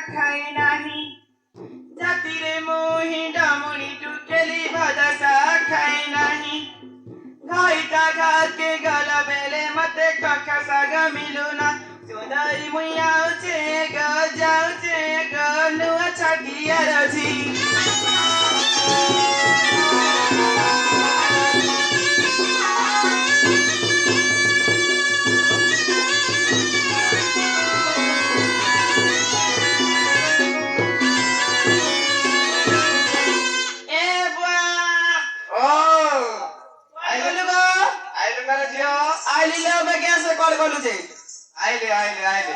ଖାଇ ନାହିଁ ଜାତିରେ ମୋହି ଡାମଣି ଟୁକେଲି ଭଦସା ଖାଇ ନାହିଁ ଘଇତା ଘାତକେ ଗଲା ବେଲେ ମତେ କଖା ଶାଗ ମିଲୁନା ସୁନ୍ଦରୀ ମୁଇଁ ଆଉଛେ ଗ ଯାଉଛେ ଗ ନୂଆ ଛାଟିଆର ଅଛି कॉल करू छे आइले आइले आइले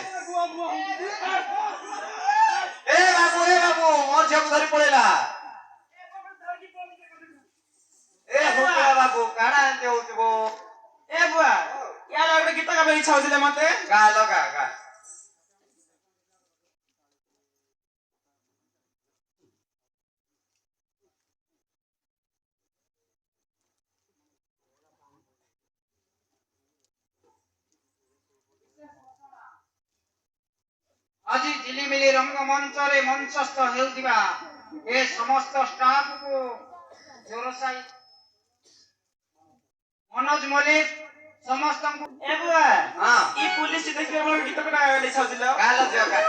ए बाबू मोर झक धरी पळेला ए होकला बाबू काढा आनते होतबो ए बुआ या लागले गीत गाबे इच्छा होছিলে मते गा लगा गा আজি झिलिमिली रंगमंच रे मंचस्थ हेउतिबा ए समस्त स्टाफ को जोरसाई मनोज मलिक समस्त ए बुआ हां ई पुलिस देखिबा मोर गीत कटा आले छाउदिलो गाल जका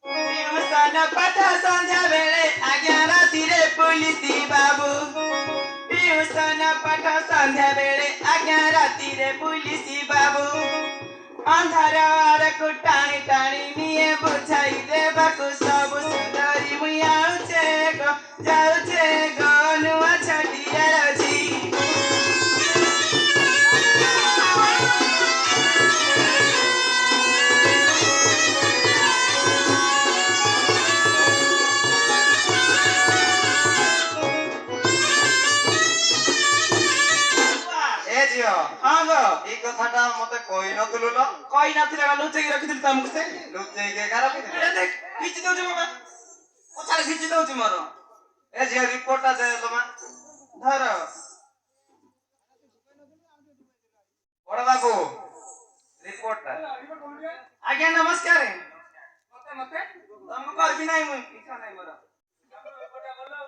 बिउसन पठा संध्या बेले आज्ञा राती रे पुलिस बाबू बिउसन पठा संध्या बेले आज्ञा राती रे पुलिस बाबू अंधार को टाणी टाणी निये बुझाई देबाकु सब सुंदरी मुई आउछे गो जाउछे गो नुआ छटियार अछि ए जियो हां गो ई कथाटा मते कोइ नथुलु न कोइ नथिला लुचेई रखिदिल तमक से लुचेई के का रखिदिल ए देख खिच दउछ बाबा ओछाले खिच दउछ मोर ए जियो रिपोर्टटा दे तमा धर बड़ बाबू रिपोर्टटा आज्ञा नमस्कार मते मते तमको करबी नाही मुई इच्छा नाही मोर रिपोर्टटा बोलो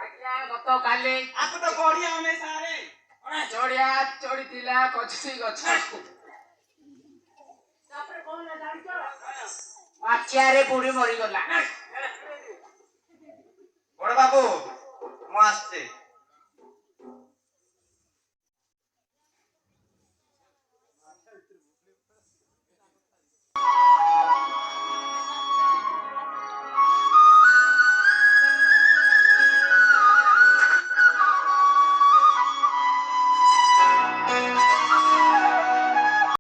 आज्ञा गत काले आपु तो बढ़िया होने सारे ओना चढ़िया चढ़ीतिला कछी गछ तापर कोन जानिछ आचियारे बुडी मरी गला बड़ बाबू मो आस्ते